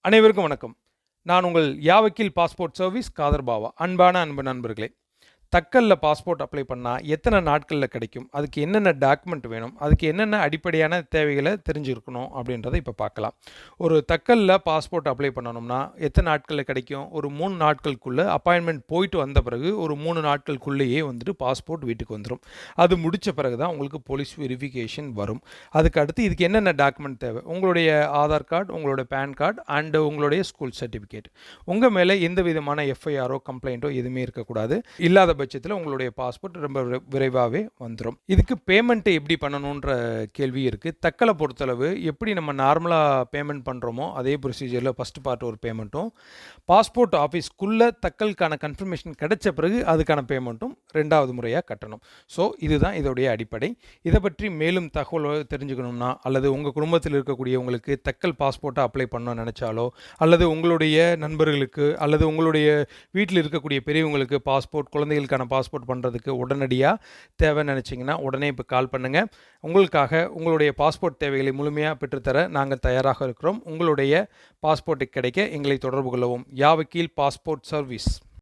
அனைவருக்கும் வணக்கம். நான் உங்கள் யாவக்கீல் பாஸ்போர்ட் சர்வீஸ் காதர் பாவா. அன்பான நண்பர்களே, தக்கல்ல பாஸ்போர்ட் அப்ளை பண்ணால் எத்தனை நாட்களில் கிடைக்கும், அதுக்கு என்னென்ன டாக்குமெண்ட் வேணும், அதுக்கு என்னென்ன அடிப்படையான தேவைகளை தெரிஞ்சுருக்கணும் அப்படின்றத இப்போ பார்க்கலாம். ஒரு தக்கல்ல பாஸ்போர்ட் அப்ளை பண்ணணும்னா எத்தனை நாட்களில் கிடைக்கும்? ஒரு 3 நாட்களுக்குள்ளே அப்பாயின்மெண்ட் போயிட்டு வந்த பிறகு ஒரு 3 நாட்களுக்குள்ளேயே வந்துட்டு பாஸ்போர்ட் வீட்டுக்கு வந்துடும். அது முடித்த பிறகு தான் உங்களுக்கு போலீஸ் வெரிஃபிகேஷன் வரும். அதுக்கு அடுத்து இதுக்கு என்னென்ன டாக்குமெண்ட் தேவை? உங்களுடைய ஆதார் கார்டு, உங்களோட பேன் கார்டு அண்டு உங்களுடைய ஸ்கூல் சர்டிஃபிகேட். உங்கள் மேலே எந்த விதமான எஃப்ஐஆரோ கம்ப்ளைண்ட்டோ எதுவுமே இருக்கக்கூடாது. இல்லாத பட்சத்தில் உங்களுடைய பாஸ்போர்ட் ரொம்ப விரைவாகவே வந்துடும். இதுக்கு பேமெண்ட்டு எப்படி பண்ணணுன்ற கேள்வி இருக்குது. தக்கலை பொறுத்தளவு எப்படி நம்ம நார்மலாக பேமெண்ட் பண்ணுறோமோ அதே ப்ரொசீஜரில் ஃபஸ்ட் பார்ட் ஒரு பேமெண்ட்டும், பாஸ்போர்ட் ஆஃபீஸ்க்குள்ளே தக்கலுக்கான கன்ஃபர்மேஷன் கிடைச்ச பிறகு அதுக்கான பேமெண்ட்டும் 2வது முறையாக கட்டணும். ஸோ இதுதான் இதோடைய அடிப்படை. இதை பற்றி மேலும் தகவல் தெரிஞ்சுக்கணும்னா, அல்லது உங்கள் குடும்பத்தில் இருக்கக்கூடியவங்களுக்கு தக்கல் பாஸ்போர்ட்டை அப்ளை பண்ண நினச்சாலோ, அல்லது உங்களுடைய நண்பர்களுக்கு அல்லது உங்களுடைய வீட்டில் இருக்கக்கூடிய பெரியவங்களுக்கு பாஸ்போர்ட், குழந்தைகளுக்கான பாஸ்போர்ட் பண்ணுறதுக்கு உடனடியாக தேவைன்னு நினச்சிங்கன்னா உடனே இப்போ கால் பண்ணுங்கள். உங்களுக்காக உங்களுடைய பாஸ்போர்ட் தேவைகளை முழுமையாக பெற்றுத்தர நாங்கள் தயாராக இருக்கிறோம். உங்களுடைய பாஸ்போர்ட்டு கிடைக்க எங்களை தொடர்பு கொள்ளவும். யாவக்கீல் பாஸ்போர்ட் சர்வீஸ்.